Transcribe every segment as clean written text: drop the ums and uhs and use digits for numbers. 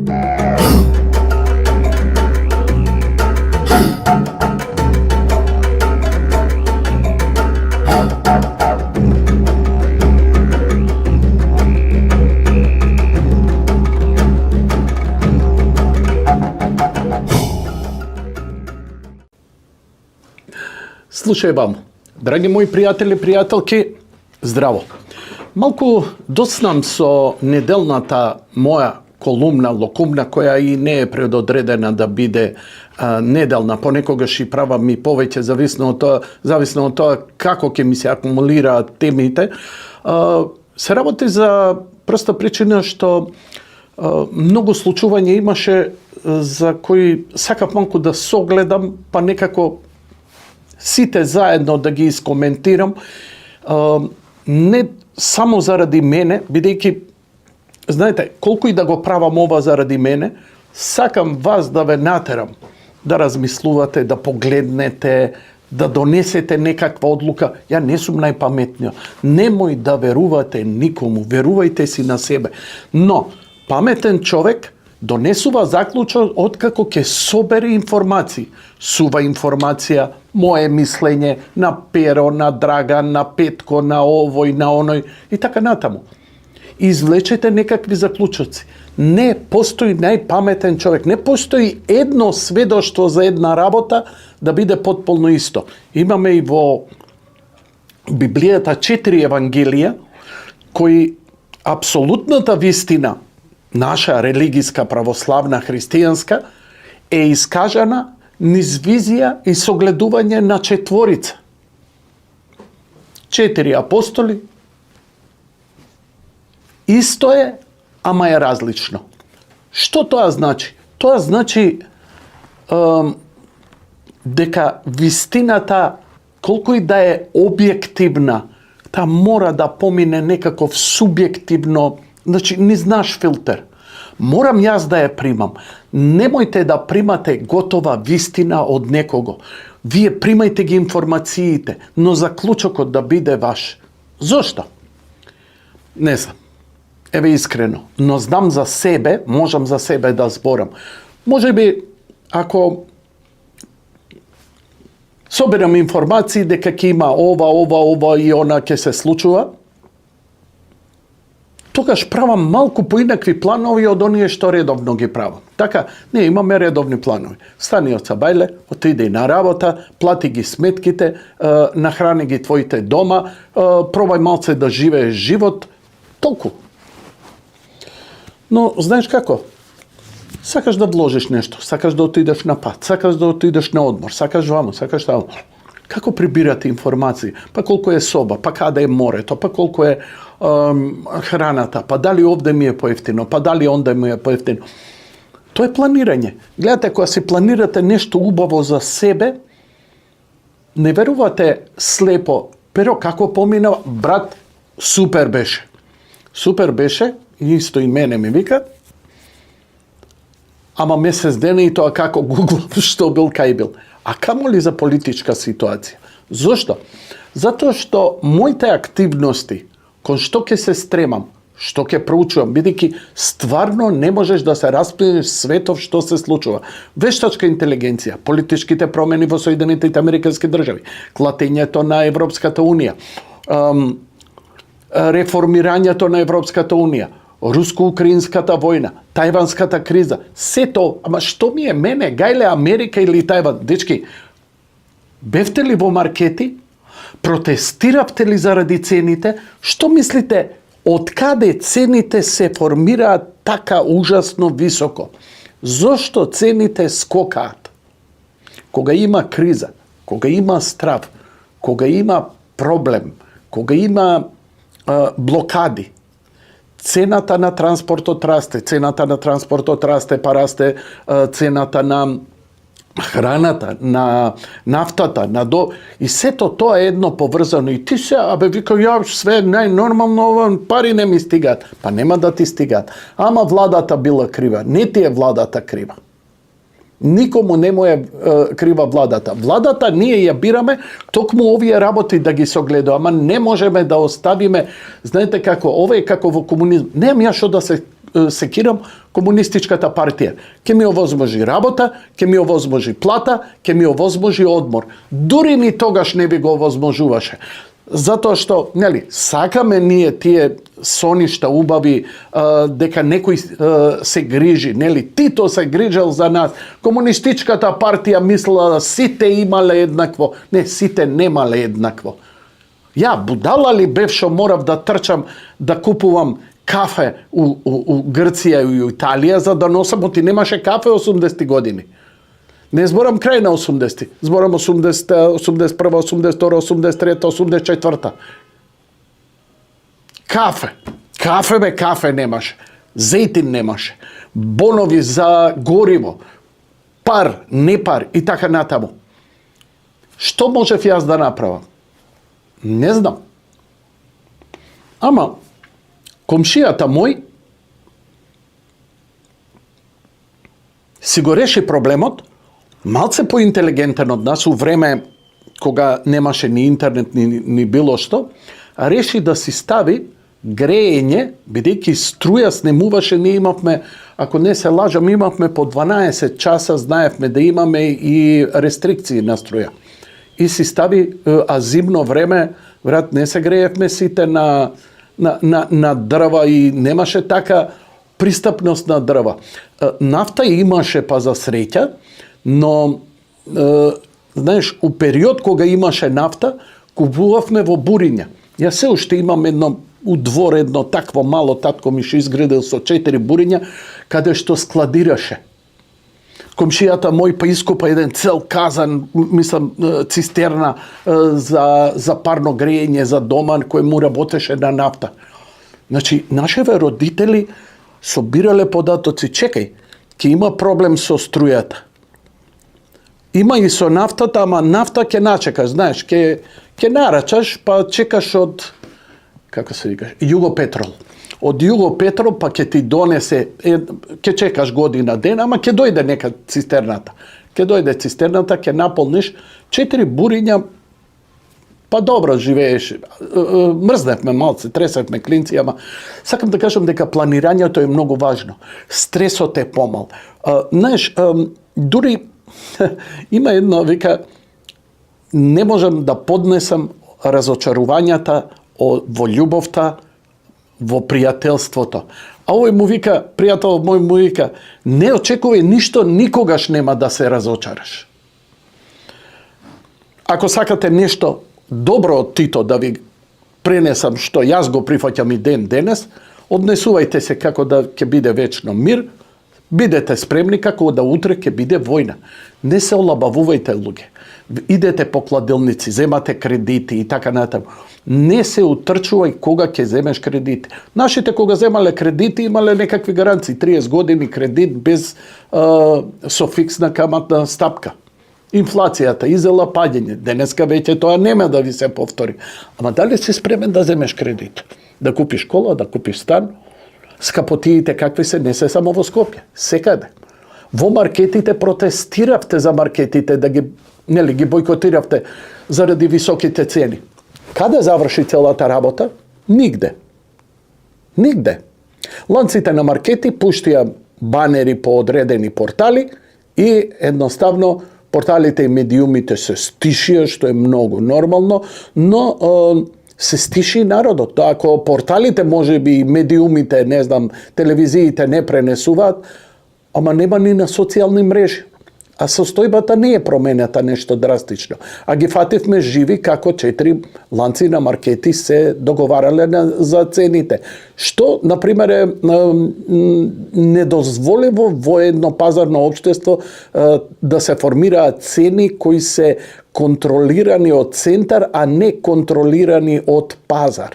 Слушај вам, драги мои пријатели и пријателки, здраво. Малку доснам со неделната моја колумна, локумна, која и не е предодредена да биде неделна, понекогаш и правам и повеќе, зависно од тоа како ќе ми се акумулираат темите. Се работи за проста причина што многу случувања имаше за кои сакав малку да согледам, па некако сите заедно да ги искоментирам, не само заради мене, бидејќи, знаете, колку и да го правам ова заради мене, сакам вас да ве натерам, да размислувате, да погледнете, да донесете некаква одлука. Ја не сум најпаметниот. Немој да верувате никому, верувајте си на себе. Но, паметен човек донесува заклучок откако ќе собере информации. Сува информација, моje мислење на Перо, на Драган, на Петко, на овој, на оној и така натаму. Извлечете некакви заклучоци. Не постои најпаметен човек, не постои едно сведоштво за една работа да биде потполно исто. Имаме и во Библијата 4 евангелија кои апсолутната вистина, наша религиска, православна, христијанска, е искажана низ визија и согледување на четворица. 4 апостоли. Исто е, ама е различно. Што тоа значи? Тоа значи дека вистината, колку и да е објективна, таа мора да помине некаков субјективно, значи низ наш филтер. Морам јас да ја примам. Немојте да примате готова вистина од некого. Вие примајте ги информациите, но заклучокот да биде ваш. Зошто? Не знам. Еве искрено. Но знам за себе, можам за себе да зборам. Може би, ако соберам информации дека ќе има ова и она ќе се случува, тогаш правам малку поинакви планови од оние што редовно ги правам. Така, не имаме редовни планови. Стани од сабајле, отиди на работа, плати ги сметките, нахрани ги твоите дома, пробај малце да живееш живот, толку. Но, знаеш како? Сакаш да вложиш нешто, сакаш да отидеш на пат, сакаш да отидеш на одмор, сакаш вамо, сакаш таму. Како прибирате информации? Па колку е соба, па каде е морето, па колку е храната, па дали овде ми е поевтино, па дали онде ми е поевтино. Тоа е планирање. Гледате, кога си планирате нешто убаво за себе, не верувате слепо. Pero како поминава? Брат, супер беше. Супер беше, исто и мене ми вика, ама месец дена и тоа како гуглав што бил, кај бил. А камо ли за политичка ситуација? Зошто? Затоа што моите активности, кон што ќе се стремам, што ќе проучувам, бидејќи стварно не можеш да се распленеш светов што се случува. Вештачка интелигенција, политичките промени во Соединетите Американски држави, клатењето на Европската Унија, реформирањето на Европската Унија, руско-украинската војна, тајванската криза, сето, ама што ми е мене, гајле Америка или Тајван? Дечки, бевте ли во маркети? Протестиравте ли заради цените? Што мислите, од каде цените се формираат така ужасно високо? Зошто цените скокаат? Кога има криза, кога има страв, кога има проблем, кога има блокади, цената на транспортот расте, па расте цената на храната, на нафтата, и сето тоа е едно поврзано. И ти се, вика, ја све најнормално, пари не ми стигаат. Па нема да ти стигаат. Ама владата била крива. Не ти е владата крива. Никому не му е крива владата. Владата ние ја бираме, токму овие работи да ги согледа, ама не можеме да оставиме, знаете како, ова е како во комунизм. Немам ја што да се секирам комунистичката партија. Ке ми овозможи работа, ке ми овозможи плата, ке ми овозможи одмор. Дури ни тогаш не би го овозможуваше. Затоа што, нели, сакаме ние тие соништа убави, дека некој се грижи, нели, Тито се грижал за нас, комунистичката партија мислела да сите имале еднакво, не, сите немале еднакво. Ја, будала ли бев што морав да трчам да купувам кафе у Грција и у Италија, за да носам, оти немаше кафе 80-ти години. Не зборам крај на 80-ти, зборам 80, 81, 82, 83, 84. Кафе. Кафе немаше. Зејтин немаше. Бонови за гориво. Пар, не пар и така натаму. Што можев јас да направам? Не знам. Ама, комшијата мој си го реши проблемот, малце поинтелигентен од нас, у време кога немаше ни интернет, ни било што, реши да си стави греење, бидејќи струја снемуваше, ние имавме, ако не се лажам, имавме по 12 часа, знаевме да имаме и рестрикции на струја. И си стави, а зимно време, врат, не се греевме сите на дрва и немаше така пристапност на дрва. Нафта имаше, па за среќа, но, знаеш, у период кога имаше нафта, купувавме во буриња. Јас се уште имам едно, у двор едно такво мало, татко ми што изградил со 4 буриња, каде што складираше. Комшијата мој па искупа еден цел казан, мислам, цистерна за парно грејење за дома кој му работеше на нафта. Значи, нашеве родители собирале податоци, чекај, ќе има проблем со струјата. Има и со нафтата, ама нафта ќе начекаш, знаеш, ќе нарачаш, па чекаш од, како се викаш, Југопетрол. Од Југопетрол па ќе ти донесе, ќе чекаш година ден, ама ќе дојде нека цистерната. Ќе дојде цистерната, ќе наполниш 4 буриња, па добро живееш. Мрзневме малце, тресевме клинци, ама сакам да кажам дека планирањето е многу важно. Стресот е помал. Знаеш, дури има едно, вика, не можам да поднесам разочарувањата во љубовта, во пријателството. А овој му вика, пријател мој му вика, не очекувај ништо, никогаш нема да се разочараш. Ако сакате нешто добро од Тито да ви пренесам, што јас го прифаќам и денес, однесувајте се како да ќе биде вечно мир, бидете спремни како да утре ќе биде војна. Не се олабавувајте, луѓе. Идете по кладилници, земате кредити и така натаму. Не се утрчувај кога ќе земеш кредити. Нашите кога земале кредити имале некакви гаранции, 30 години кредит без со фиксна каматна стапка. Инфлацијата изела паѓање. Денеска веќе тоа нема да ви се повтори. Ама дали си спремен да земеш кредит? Да купиш кола, да купиш стан? Скапотиите какви се, не се само во Скопје, секаде. Во маркетите протестиравте за маркетите, да ги бойкотиравте заради високите цени. Каде заврши целата работа? Нигде. Нигде. Ланците на маркети пуштија банери по одредени портали и едноставно порталите и медиумите се стишија, што е многу нормално, но се стиши народот. Ако порталите, може би, медиумите, не знам, телевизиите не пренесуваат, ама нема ни на социјални мрежи. А состојбата не е променета нешто драстично. А ги фативме живи како 4 ланци на маркети се договарале за цените. Што, например, е недозволиво во едно пазарно општество да се формираат цени кои се контролирани од центар, а не контролирани од пазар.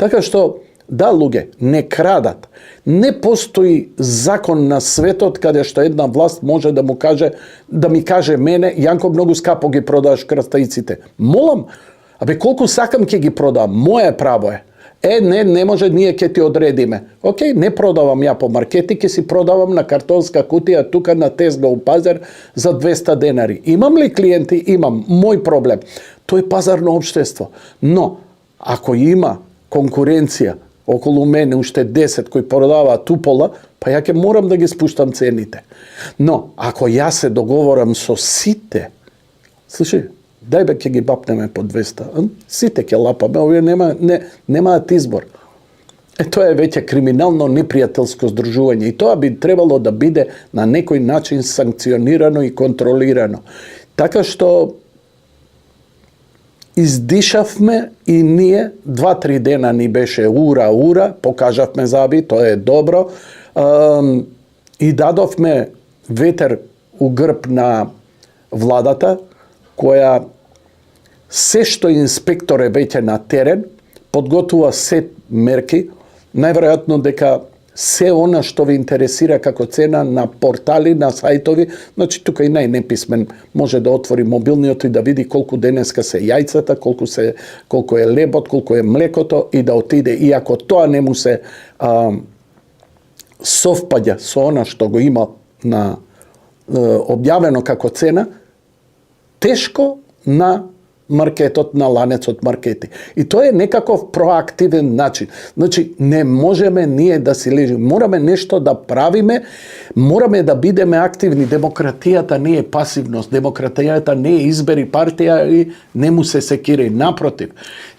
Така што, да, луѓе, не крадат. Не постои закон на светот каде што една власт може да ми каже мене, Јанко, многу скапо ги продаваш крстаиците. Молам, колку сакам ќе ги продавам, моје право е. Не може, ние ќе ти одредиме. Океј, не продавам ја по маркети, ќе си продавам на картонска кутија тука на Тезга у пазар за 200 денари. Имам ли клиенти? Имам. Мој проблем. Тој е пазарно општество. Но, ако има конкуренција околу мене уште 10 кои продаваат тупола, па ја ќе морам да ги спуштам цените. Но, ако јас се договорам со сите, слушай, дај бе, ќе ги бапнеме по 200, сите ќе лапаме, овие немаат избор. Тоа е веќе криминално непријателско здружување и тоа би требало да биде на некој начин санкционирано и контролирано. Така што издишавме и ние, 2-3 дена ни беше ура, покажавме заби, тоа е добро, и дадовме ветер у грб на владата, која се што инспектор е веќе на терен, подготвува сет мерки, најверојатно дека се она што ви интересира како цена на портали, на сајтови, значи тука и најнеписмен може да отвори мобилниот и да види колку денеска се јајцата, колку е лебот, колку е млекото и да отиде. И ако тоа не му се совпаѓа со она што го има на објавено како цена, тешко на маркетот, на ланецот маркети. И тоа е некаков проактивен начин. Значи, не можеме ние да си лежиме. Мораме нешто да правиме, мораме да бидеме активни. Демократијата не е пасивност, демократијата не е избери партија и не му се секири. Напротив,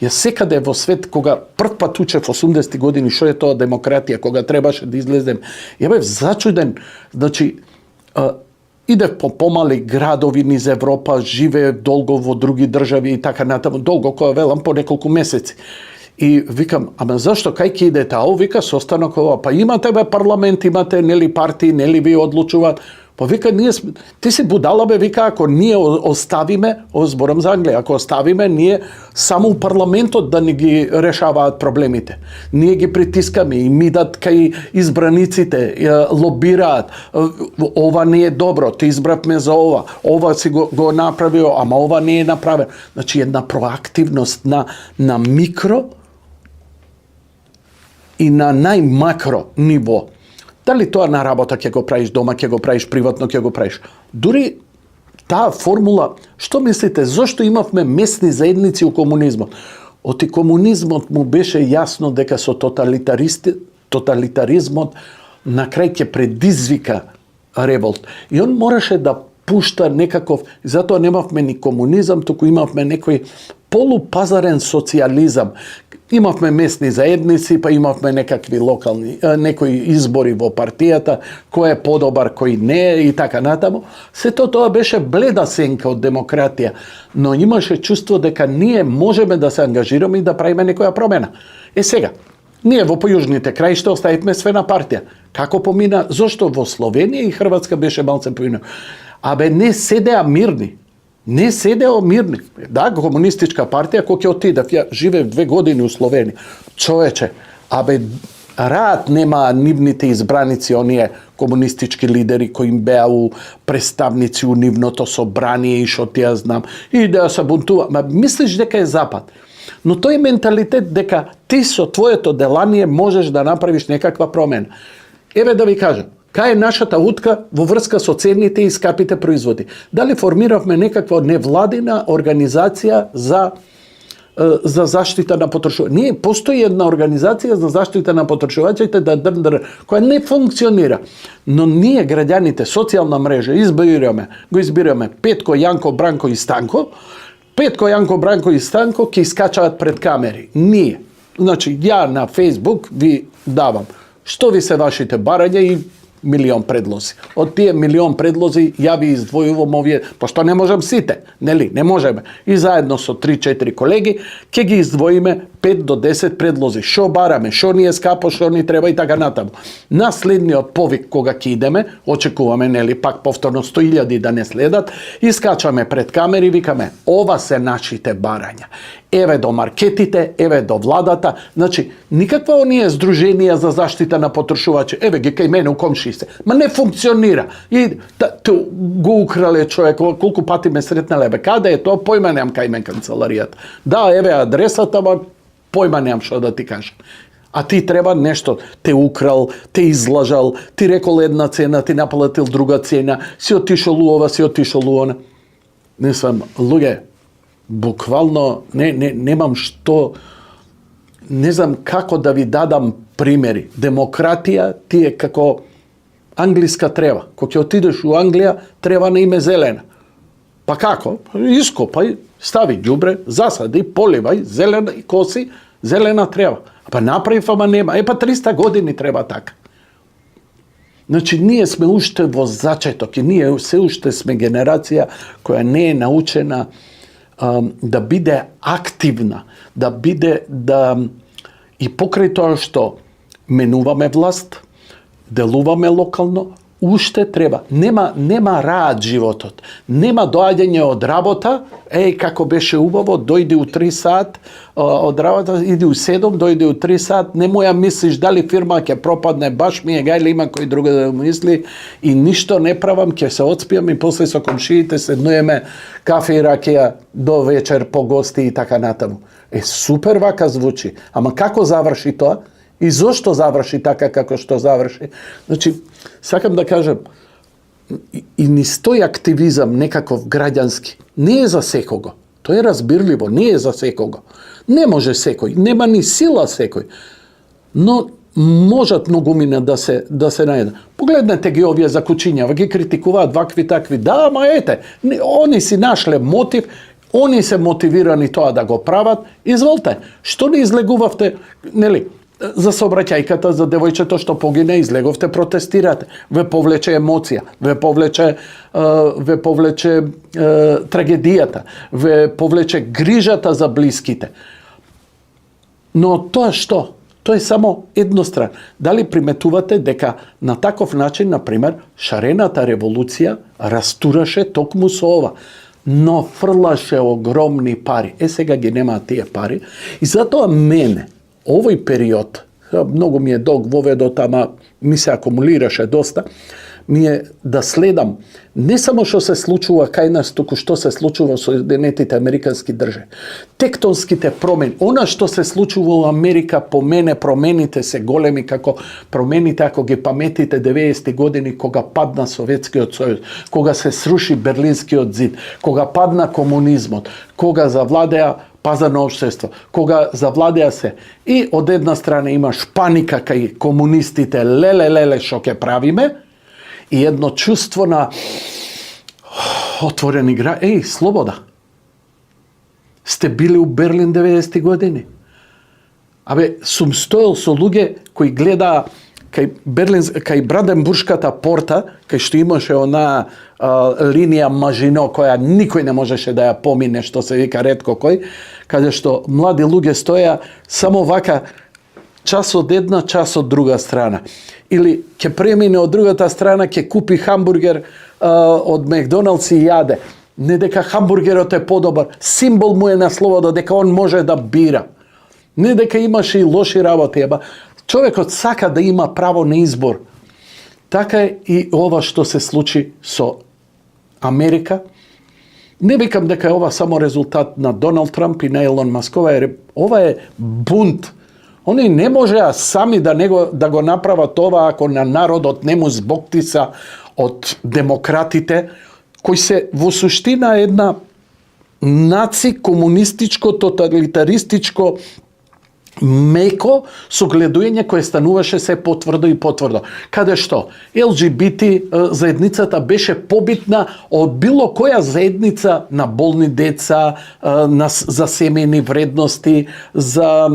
ја секаде во свет, кога прв пат учев 80 години, што е тоа демократија, кога требаше да излезем, ја бев зачуден. Значи, идев по помали градови низ Европа, живеев долго во други држави и така натаму, долго, која велам, по неколку месеци. И викам, ама зашто, кај ќе идете? А вика, состанок ова, па имате бе парламент, имате, нели партии, нели ви одлучуваат. Па вика, ти си будала бе, вика, ако ние оставиме, зборам за Англија, ако оставиме, ние само у парламентот да ни ги решаваат проблемите. Ние ги притискаме и мидат кај избраниците, лобираат. Ова не е добро, ти избравме за ова си го направио, ама ова не е направено. Значи, една проактивност на микро и на најмакро ниво. Дали тоа на работа ќе го правиш дома, ќе го правиш приватно, ќе го правиш. Дури таа формула, што мислите, зошто имавме местни заедници у комунизмот? Оти комунизмот му беше јасно дека со тоталитаризмот на крај ќе предизвика револт. И он мораше да пушта некаков, затоа немавме ни комунизам, туку имавме некој полупазарен социализам. Имавме местни заедници, па имавме некакви локални, некои избори во партијата, кој е подобар, кој не е и така натаму. Сето тоа беше бледа сенка од демократија, но имаше чувство дека ние можеме да се ангажираме и да правиме некоја промена. Сега, ние во појужните краишта оставивме свена партија. Како помина? Зошто во Словенија и Хрватска беше малце поино? Абе, не седеа мирни. Не седео мирни. Да, комунистичка партија, кој ќе отидев, ја живеев 2 години у Словенија. Човече, абе, раат нема нивните избраници, оние комунистички лидери кои им беа у представници у нивното собрание и шо ти ја знам, и да се бунтува. Ма мислиш дека е Запад. Но тој е менталитет дека ти со твоето делание можеш да направиш некаква промена. Еве да ви кажам, кај е нашата утка во врска со цените и скапите производи? Дали формиравме некаква невладина организација за заштита на потрошувачите? Не, постои една организација за заштита на потрошувачите која не функционира. Но ние, граѓаните, социјална мрежа, го избираме Петко, Јанко, Бранко и Станко. Петко, Јанко, Бранко и Станко ќе искачаат пред камери. Ние. Значи, ја на Фейсбук ви давам што ви се вашите барања и милион предлози. Од тие милион предлози ја ви издвојувам овие, пошто не можам сите, нели? Не можеме. И заедно со 3-4 колеги ќе ги издвоиме 5 до 10 предлози. Шо бараме, шо ни е скапо, шо ни треба и така натаму. На следниот повик кога ќе идеме, очекуваме, нели, пак повторно 100.000 да не следат, искачаме пред камери и викаме, ова се нашите барања. Еве до маркетите, еве до владата, значи никаква оние здруженија за заштита на потрошувачи, еве ги кај мене у комшије, ма не функционира. И го украле човек, колку пати ме сретнале, бе, каде е тоа, појма немам кај мен канцеларијата. Да, еве адресата, ма појма немам што да ти кажам. А ти треба нешто, те украл, те излажал, ти рекол една цена, ти наплатил друга цена, си отишол у ова, си отишол у она. Не сам, луѓе, буквално немам што не знам како да ви дадам примери. Демократија ти е како англиска трева. Кога ќе отидеш у Англија, трева не име зелена. Па како? Ископај, стави ѓубре, засади, поливај, зелена и коси, зелена трева. Па направив, ама нема. Па 300 години треба така. Значи, ние сме уште во зачеток и ние се уште сме генерација која не е научена да биде активна, и покрај тоа што менуваме власт, делуваме локално, уште треба. Нема раат животот. Нема доаѓање од работа, како беше убаво, дојди у 3 сат од работа, иди у 7, дојди у 3 сат, не му ја мислиш дали фирма ќе пропадне, баш ми е гај или има кој друг да мисли и ништо не правам, ќе се отспиам и после со комшиите седнуеме кафе и ракија до вечер по гости и така натаму. Супер вака звучи, ама како заврши тоа? И зошто заврши така како што заврши? Значи, сакам да кажам, и низ тој активизам некаков граѓански не е за секого. Тоа е разбирливо, не е за секого. Не може секој, нема ни сила секој. Но можат многумина да се најдат. Погледнете ги овие за кучињава, ги критикуваат вакви такви. Да, ама ете, они си нашле мотив, они се мотивирани тоа да го прават. Изволте, што не излегувавте, нели? За сообраќајката, за девојчето што погине, излеговте, протестирате. Ве повлече емоција, ве повлече трагедијата, ве повлече грижата за блиските. Но тоа што? Тоа е само едностран. Дали приметувате дека на таков начин, например, шарената револуција растураше токму со ова, но фрлаше огромни пари. Сега ги нема тие пари. И затоа мене, овој период, многу ми е долг воведот, ама ми се акумулираше доста, ми е да следам не само што се случува кај нас, туку што се случува со Соединетите Американски држави. Тектонските промени, она што се случува во Америка, по мене промените се големи, како промените, ако ги паметите 90-ти години, кога падна Советскиот сојуз, кога се сруши Берлинскиот зид, кога падна комунизмот, кога завладеа пазарно општество, кога завладеа се и од една страна имаш паника кај комунистите, леле, што ќе правиме, и едно чувство на отворени слобода. Сте били у Берлин 90-ти години. Сум стоел со луѓе кои гледаа кај Бранденбуршката порта, кај што имаше она линија Мажино, која никој не можеше да ја помине, што се вика ретко кој, каде што млади луѓе стоја само вака, час од една, час од друга страна. Или ќе премине од другата страна, ќе купи хамбургер од Макдоналдс и јаде. Не дека хамбургерот е подобар, символ му е на слобода, дека он може да бира. Не дека имаше и лоши работи, човекот сака да има право на избор. Така е и ова што се случи со Америка. Не викам дека е ова само резултат на Доналд Трамп и на Елон Маск. Ова е бунт. Они не можеа сами да го направат ова ако на народот не му збоктиса од демократите, кои се во суштина една наци комунистичко, тоталитаристичко, меко согледување кое стануваше се потврдо и потврдо. Каде што ЛГБТ заедницата беше побитна од било која заедница на болни деца, за семејни вредности, за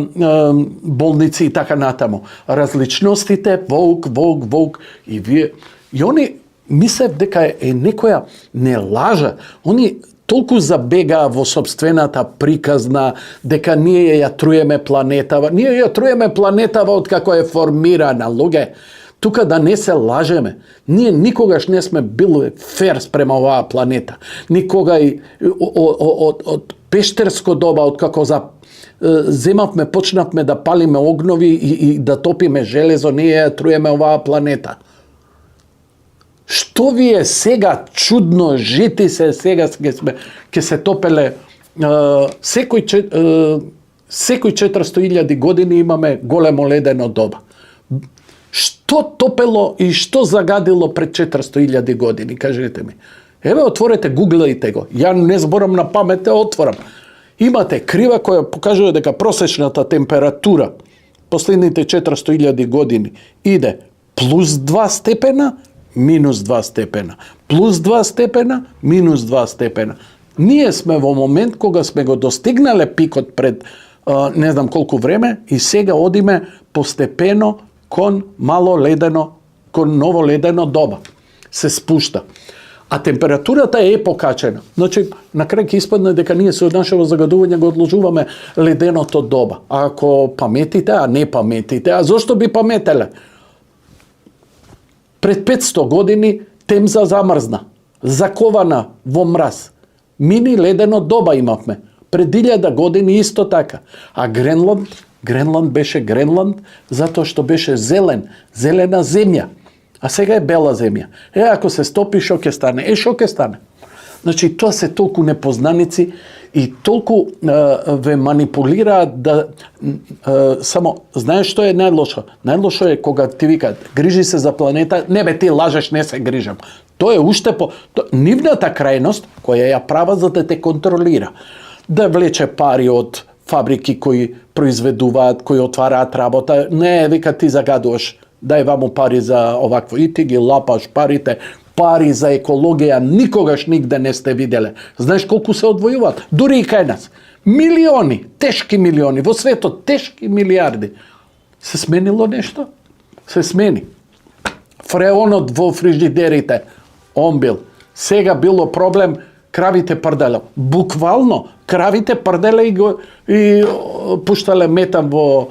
болници и така натаму. Различностите, воук, и вие. И они мислев дека е некоја не лажа. Они толку забегаа во собствената приказна дека ние ја труеме планетава. Ние ја труеме планетава од како е формирана, луѓе. Тука да не се лажеме. Ние никогаш не сме били фер спрема оваа планета. Никога и од пештерско доба, од како земавме, почнавме да палиме огнови и да топиме железо, ние ја труеме оваа планета. Што ви е сега чудно, жити се сега ќе се топеле секој 400.000 години имаме големо ледено доба. Што топело и што загадило пред 400.000 години, кажете ми. Еве, отворете, гуглајте го. Ја не зборам на памет, отворам. Имате крива која покажува дека просечната температура последните 400.000 години иде плюс 2 степена, минус 2 степена. Плюс 2 степена, минус 2 степена. Ние сме во момент кога сме го достигнале пикот пред не знам колку време и сега одиме постепено кон мало ледено, кон ново ледено доба. Се спушта. А температурата е покачена. Значи, на крај ќе испадне дека ние со нашето загадување го одложуваме леденото доба. А ако паметите, а не паметите, а зошто би паметеле? Пред 500 години Темза замрзна, закована во мраз. Мини ледено доба имавме. Пред 1000 години исто така. А Гренланд беше Гренланд затоа што беше зелена земја. А сега е бела земја. Ако се стопи, шо ќе стане? Шо ќе стане? Значи, тоа се толку непознаници и толку ве манипулираат да само, знаеш што е најлошо? Најлошо е кога ти викаат, грижи се за планета, не бе, ти лажеш, не се грижам. Тоа е уште нивната крајност, која ја права за да те контролира. Да влече пари од фабрики кои произведуваат, кои отвараат работа. Не, вика, ти загадуваш, дај ваму пари за овакво. И ти ги лапаш парите, пари за екологија, никогаш нигде не сте виделе. Знаеш колку се одвојуваат? Дури и кај нас. Милиони, тешки милиони, во светот тешки милиарди. Се сменило нешто? Се смени. Фреонот во фрижидерите, он бил. Сега било проблем, кравите прделе. Буквално, кравите прделе и пуштале метан во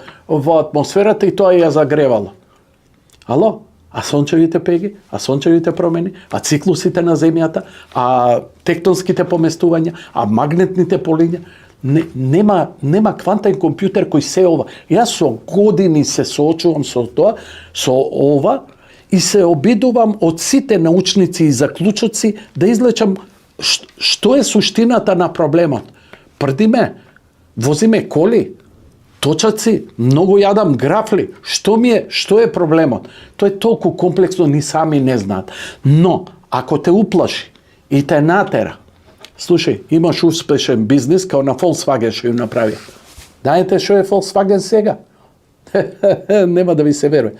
атмосферата и тоа ја загревало. Ало? А сончевите пеги, а сончевите промени, а циклусите на земјата, а тектонските поместувања, а магнетните полиња. Нема квантен компјутер кој се ова. Јас со години се соочувам со тоа, со ова, и се обидувам од сите научници и заклучоци да извлечам што е суштината на проблемот. Прдиме, возиме коли, точаци, многу јадам графли. Што е проблемот? Тоа е толку комплексно, ни сами не знаат. Но, ако те уплаши и те натера, слушај, имаш успешен бизнес, као на Volkswagen што им направи. Знаете што е Volkswagen сега? Нема да ви се верува.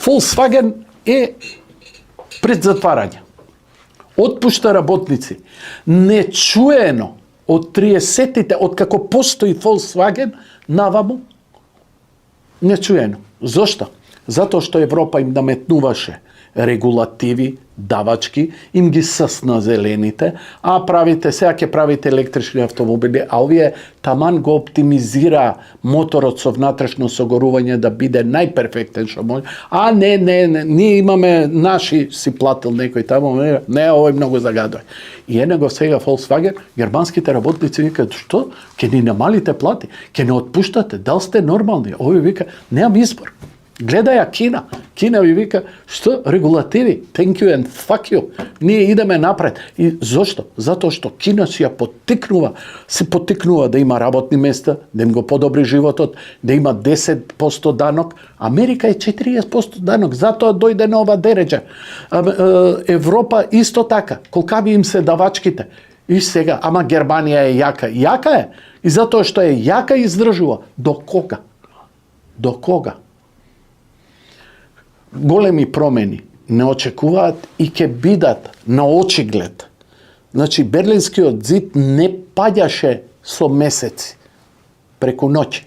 Volkswagen е пред затварање. Отпушта работници. Нечуено од 30-тите, од како постои Volkswagen, наваму, нечуено. Зошто? Затоа што Европа им наметнуваше регулативи, давачки, им ги съсна зелените, а сега ќе правите електрични автомобили, а овие таман го оптимизира моторот со внатрешно согорување да биде најперфектен што може. А не, ние имаме наши, си платил некој тамо, не, овој многу загадува. И го сега Volkswagen, германските работници викаат, што? Ке ни намалите плати, ке не отпуштате, дал сте нормални? Овој вика, немам избор. Гледај ја Кина. Кина ви вика, што? Регулативи. Thank you and fuck you. Ние идеме напред. И зошто? Затоа што Кина се потикнува да има работни места, да им го подобри животот, да има 10% данок. Америка е 40% данок. Затоа дојде нова дереđа. Европа исто така. Колкави им се давачките. И сега, ама Германија е јака. Јака е. И затоа што е јака издржува. До кога? До кога? Големи промени не очекуваат и ќе бидат на очиглед. Значи, Берлинскиот зид не паѓаше со месеци, преку ноќ.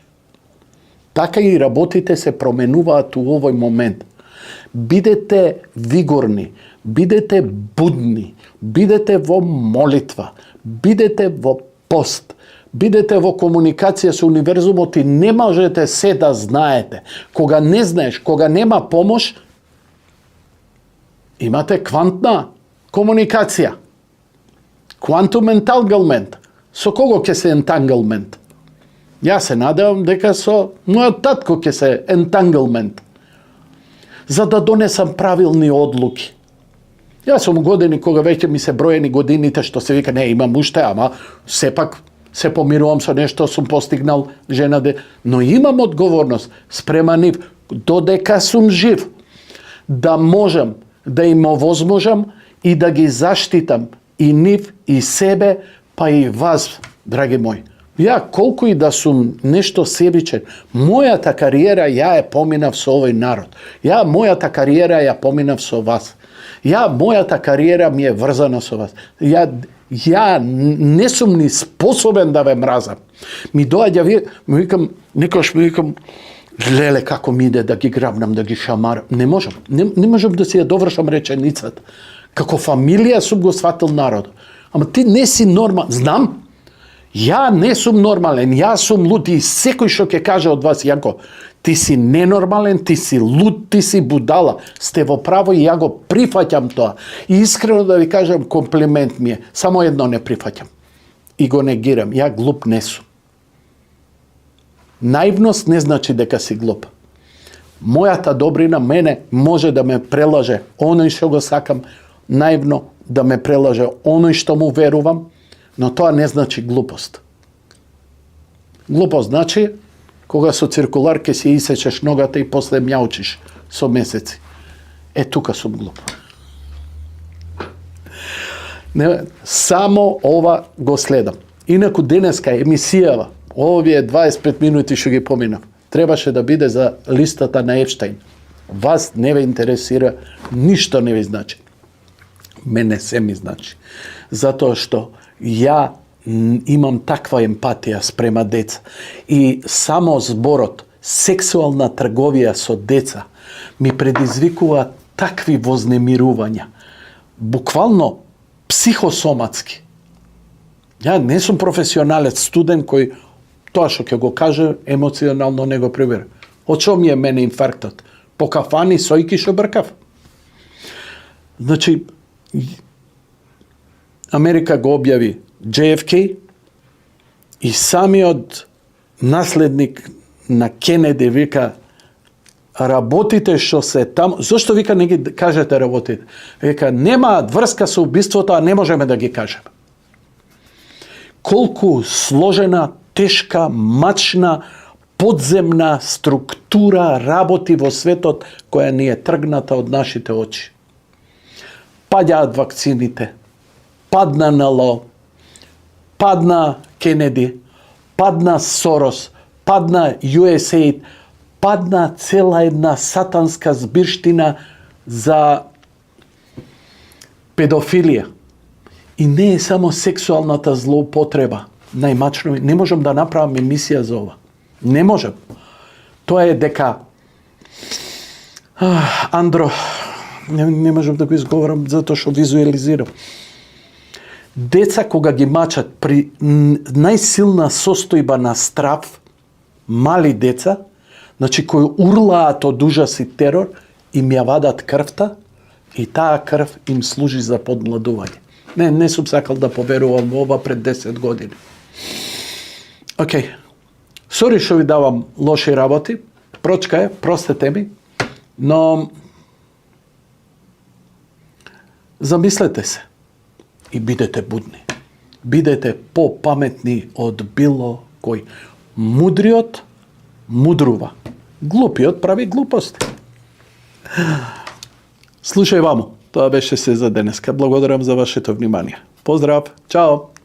Така и работите се променуваат у овој момент. Бидете вигорни, бидете будни, бидете во молитва, бидете во пост, бидете во комуникација со универзумот и не можете се да знаете. Кога не знаеш, кога нема помош, имате квантна комуникација. Quantum entanglement. Со кого ќе се entanglement? Јас се надевам дека со мојот татко ќе се entanglement. За да донесам правилни одлуки. Јас сум години кога веќе ми се броени годините што се вика, не, имам уште, ама сепак се помирувам со нешто, сум постигнал женаде, но имам одговорност спрема нив, додека сум жив, да можам да им овозможам и да ги заштитам и нив, и себе, па и вас, драги мои. Ja, колку и да сум нешто себичен, мојата кариера ја поминав со овој народ. Ја мојата кариера ја поминав со вас. Мојата кариера ми е врзана со вас. Ја не сум ни способен да ве мразам. Ми доаѓа, ми викам, леле како ми иде да ги грабнам, да ги шамарам. Не можам. Не можам да си ја довршам реченицата. Како фамилија сум го сватил народ. Ама ти не си нормален. Знам. Ја не сум нормален, ја сум луд и секој што ќе каже од вас, Јанко, ти си ненормален, ти си луд, ти си будала, сте во право и ја го прифаќам тоа. И искрено да ви кажам, комплимент ми е, само едно не прифаќам и го негирам, ја глуп не сум. Наивност не значи дека си глуп. Мојата добрина мене може да ме прелаже оној што го сакам, наивно да ме прелаже оној што му верувам, но тоа не значи глупост. Глупост значи кога со циркулар ќе си исечеш ногата и после мјаучиш со месеци. Тука сум глуп. Не, само ова го следам. Инаку денеска емисијава, овие 25 минути што ги поминав, требаше да биде за листата на Епштейн. Вас не ве интересира, ништо не ви значи. Мене се ми значи. Затоа што ја имам таква емпатија спрема деца. И само зборот сексуална трговија со деца ми предизвикува такви вознемирувања. Буквално психосоматски. Ја не сум професионалец, студент кој тоа што ќе го каже емоционално не го прибира. Од што ми е мене инфарктот? По кафани сојки што бркав. Значи, Америка го објави JFK и самиот наследник на Кенеди вика работите што се таму, зошто вика не ги кажете работите? Вика немаат врска со убиството, а не можеме да ги кажеме. Колку сложена, тешка, мачна, подземна структура работи во светот која ни е тргната од нашите очи. Паѓаат вакцините, падна НЛО, падна Кенеди, падна Сорос, падна USAID, падна цела една сатанска збирштина за педофилија. И не е само сексуалната злоупотреба. Најмачно, не можам да направам емисија за ова. Не можам. Тоа е дека Андро, не можам да го изговорам затоа што визуализирам. Деца кога ги мачат при најсилна состојба на страв, мали деца, значи кои урлаат од ужас и терор, им ја вадат крвта и таа крв им служи за подмладување. Не сум сакал да поверувам во ова пред 10 години. Океј. Сори што ви давам лоши работи. Прочка е, простете ми, но замислете се и бидете будни. Бидете попаметни од било кој. Мудриот мудрува. Глупиот прави глупости. Слушај вамо, тоа беше се за денеска. Благодарам за вашето внимание. Поздрав, чао!